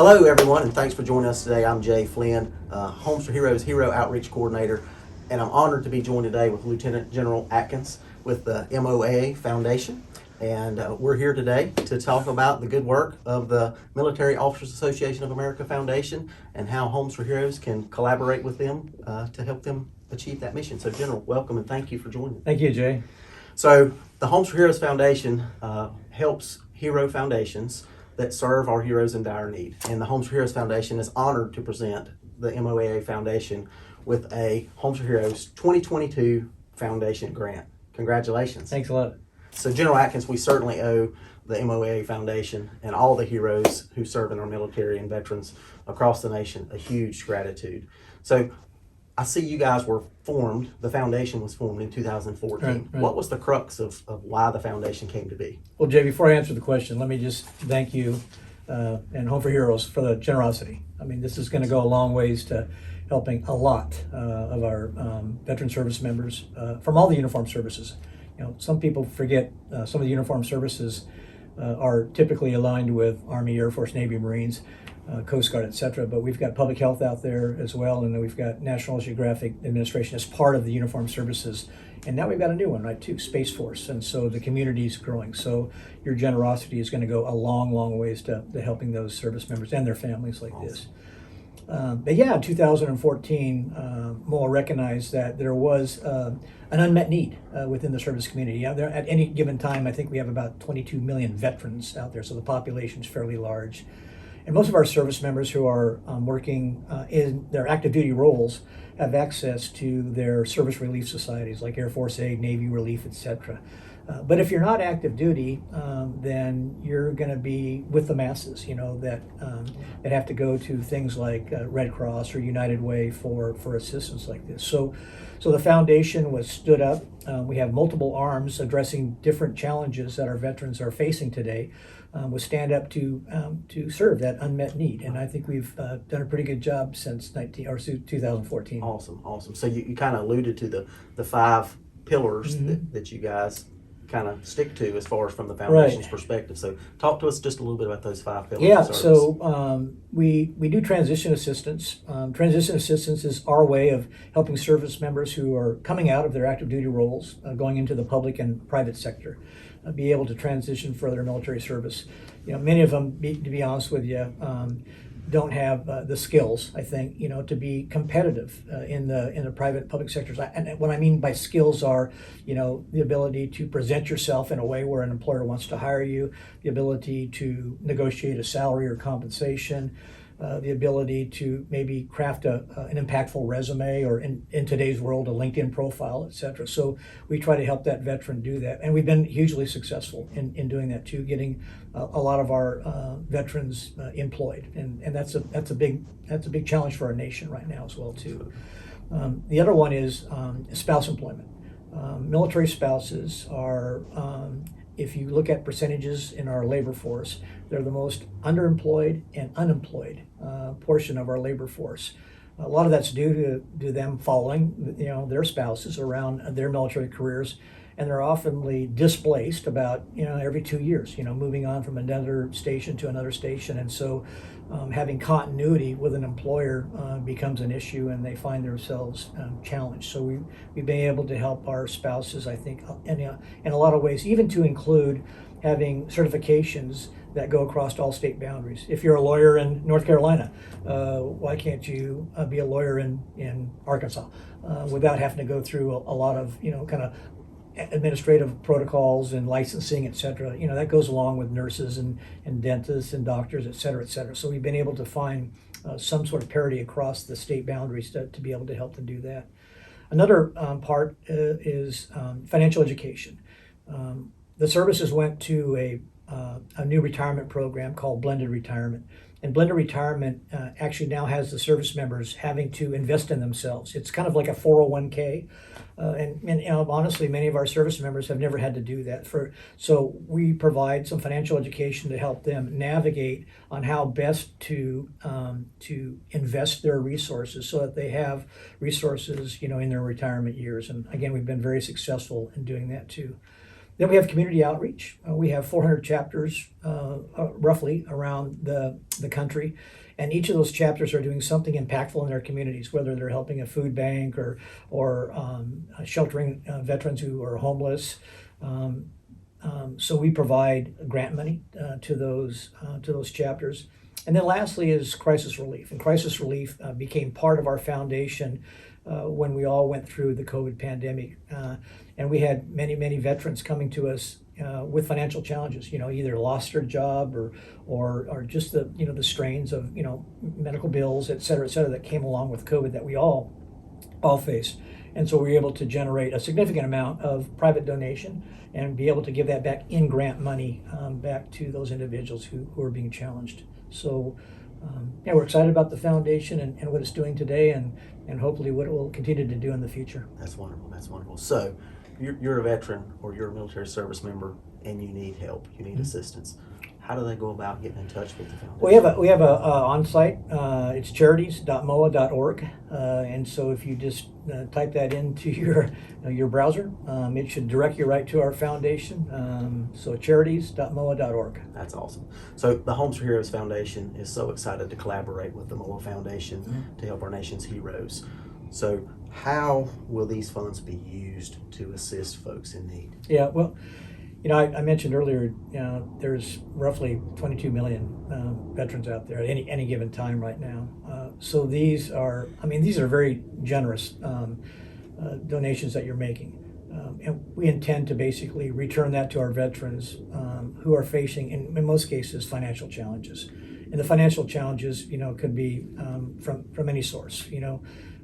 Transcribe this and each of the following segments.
Hello, everyone, and thanks for joining us today. I'm Jay Flynn, Homes for Heroes Hero Outreach Coordinator, and I'm honored to be joined today with Lieutenant General Atkins with the MOAA Foundation. And we're here today to talk about the good work of the Military Officers Association of America Foundation and how Homes for Heroes can collaborate with them to help them achieve that mission. So, General, welcome and thank you for joining. Thank you, Jay. So, the Homes for Heroes Foundation helps hero foundations that serve our heroes in dire need. And the Homes for Heroes Foundation is honored to present the MOAA Foundation with a Homes for Heroes 2022 Foundation grant. Congratulations. Thanks a lot. So, General Atkins, we certainly owe the MOAA Foundation and all the heroes who serve in our military and veterans across the nation a huge gratitude. So, I see you guys were formed, the foundation was formed in 2014. Right. What was the crux of why the foundation came to be? Well, Jay, before I answer the question, let me just thank you and Home for Heroes for the generosity. I mean, this is going to go a long ways to helping a lot of our veteran service members from all the uniformed services. You know, some people forget some of the uniformed services are typically aligned with Army, Air Force, Navy, Marines, Coast Guard, etc. But we've got public health out there as well, and then we've got National Geographic Administration as part of the uniformed services. And now we've got a new one, right, too, Space Force. And so the community is growing. So your generosity is going to go a long, long ways to helping those service members and their families like this. But yeah, in 2014, MOAA recognized that there was an unmet need within the service community. Yeah, there, at any given time, I think we have about 22 million veterans out there, so the population is fairly large. And most of our service members who are working in their active duty roles have access to their service relief societies like Air Force Aid, Navy Relief, etc. But if you're not active duty, then you're going to be with the masses, you know, that have to go to things like Red Cross or United Way for assistance like this. So the foundation was stood up. We have multiple arms addressing different challenges that our veterans are facing today. Was stand up to serve that unmet need, and I think we've done a pretty good job since 2014. Awesome. So you kind of alluded to the five pillars that you guys kind of stick to as far as from the foundation's perspective. So talk to us just a little bit about those five pillars. Yeah, so we do transition assistance. Transition assistance is our way of helping service members who are coming out of their active duty roles, going into the public and private sector, be able to transition for their military service. You know, many of them, to be honest with you, don't have the skills, I think, you know, to be competitive in the private and public sectors. And what I mean by skills are, you know, the ability to present yourself in a way where an employer wants to hire you, the ability to negotiate a salary or compensation, the ability to maybe craft an impactful resume, or in today's world, a LinkedIn profile, et cetera. So we try to help that veteran do that. And we've been hugely successful in doing that too, getting a lot of our veterans employed. And that's a big challenge for our nation right now as well too. The other one is spouse employment. Military spouses are, if you look at percentages in our labor force, they're the most underemployed and unemployed portion of our labor force. A lot of that's due to them following, you know, their spouses around their military careers, and they're oftenly displaced about, you know, every 2 years, you know, moving on from another station to another station. And so having continuity with an employer becomes an issue, and they find themselves challenged. So we've been able to help our spouses, I think, in a lot of ways, even to include having certifications that go across all state boundaries. If you're a lawyer in North Carolina, why can't you be a lawyer in Arkansas without having to go through a lot of, you know, kind of administrative protocols and licensing, et cetera. You know, that goes along with nurses and dentists and doctors, et cetera, et cetera. So we've been able to find some sort of parity across the state boundaries to be able to help them do that. Another part is financial education. The services went to a new retirement program called blended retirement. And blended retirement actually now has the service members having to invest in themselves. It's kind of like a 401k. And you know, honestly, many of our service members have never had to do that. So we provide some financial education to help them navigate on how best to invest their resources so that they have resources, you know, in their retirement years. And again, we've been very successful in doing that too. Then we have community outreach. We have 400 chapters roughly around the country. And each of those chapters are doing something impactful in their communities, whether they're helping a food bank or sheltering veterans who are homeless. So we provide grant money to those chapters. And then lastly is crisis relief. And crisis relief became part of our foundation when we all went through the COVID pandemic. And we had many veterans coming to us with financial challenges, either lost their job or just the strains of, medical bills, et cetera, that came along with COVID that we all face. And so we were able to generate a significant amount of private donation and be able to give that back in grant money back to those individuals who are being challenged. So we're excited about the foundation and what it's doing today and hopefully what it will continue to do in the future. That's wonderful. That's wonderful. So you're a veteran or you're a military service member and you need help, you need assistance. How do they go about getting in touch with the foundation? We have a on-site. It's charities.moa.org, and so if you just type that into your browser, it should direct you right to our foundation. So charities.moa.org. That's awesome. So the Homes for Heroes Foundation is so excited to collaborate with the MOAA Foundation to help our nation's heroes. So how will these funds be used to assist folks in need? Yeah, well, I mentioned earlier, there's roughly 22 million veterans out there at any given time right now. So these are very generous donations that you're making. And we intend to basically return that to our veterans who are facing, in most cases, financial challenges. And the financial challenges, could be from any source.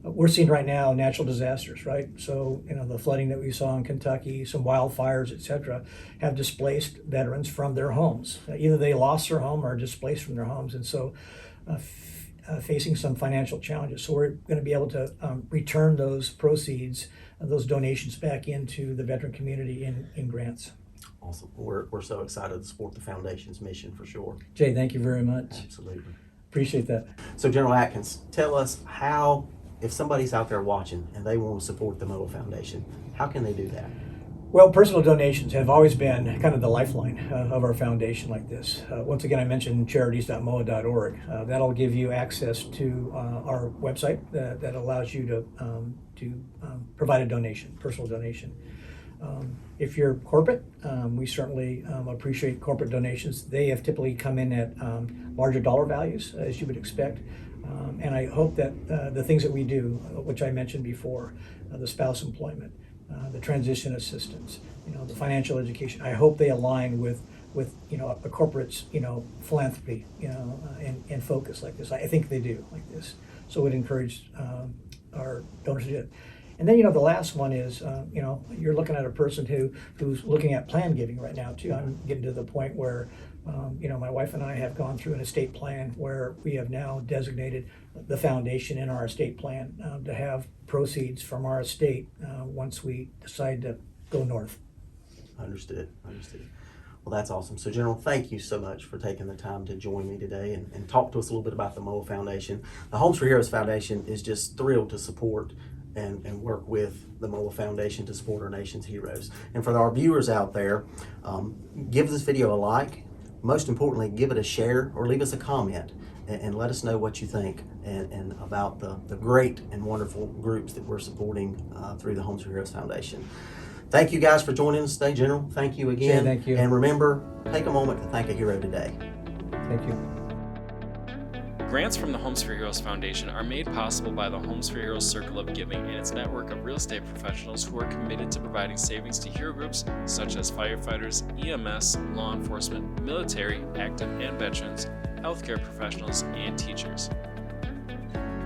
We're seeing right now natural disasters, right? So, the flooding that we saw in Kentucky, some wildfires, et cetera, have displaced veterans from their homes. Either they lost their home or are displaced from their homes. And so facing some financial challenges. So we're going to be able to return those proceeds, those donations back into the veteran community in grants. Awesome. We're so excited to support the foundation's mission for sure. Jay, thank you very much. Absolutely. Appreciate that. So General Atkins, tell us how, if somebody's out there watching and they want to support the MOAA Foundation, how can they do that? Well, personal donations have always been kind of the lifeline of our foundation like this. Once again, I mentioned charities.moa.org. That'll give you access to our website that allows you to provide a donation, personal donation. If you're corporate, we certainly appreciate corporate donations. They have typically come in at larger dollar values, as you would expect. And I hope that the things that we do, which I mentioned before, the spouse employment, the transition assistance, the financial education, I hope they align with a corporate's philanthropy, and focus like this. I think they do like this. So we'd encourage our donors to do it. And then the last one is you're looking at a person who's looking at plan giving right now too. I'm getting to the point where my wife and I have gone through an estate plan where we have now designated the foundation in our estate plan to have proceeds from our estate once we decide to go north. Understood. Well, that's awesome. So General, thank you so much for taking the time to join me today and talk to us a little bit about the MOAA Foundation. The Homes for Heroes Foundation is just thrilled to support and work with the MOAA Foundation to support our nation's heroes. And for our viewers out there, give this video a like. Most importantly, give it a share or leave us a comment and let us know what you think and about the great and wonderful groups that we're supporting through the Homes for Heroes Foundation. Thank you guys for joining us today, General. Thank you again. Jay, thank you. And remember, take a moment to thank a hero today. Thank you. Grants from the Homes for Heroes Foundation are made possible by the Homes for Heroes Circle of Giving and its network of real estate professionals who are committed to providing savings to hero groups such as firefighters, EMS, law enforcement, military, active and veterans, healthcare professionals, and teachers.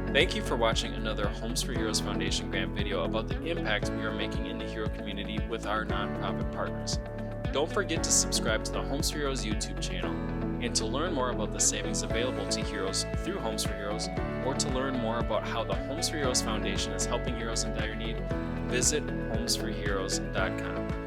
Thank you for watching another Homes for Heroes Foundation grant video about the impact we are making in the hero community with our nonprofit partners. Don't forget to subscribe to the Homes for Heroes YouTube channel. And to learn more about the savings available to heroes through Homes for Heroes, or to learn more about how the Homes for Heroes Foundation is helping heroes in dire need, visit homesforheroes.com.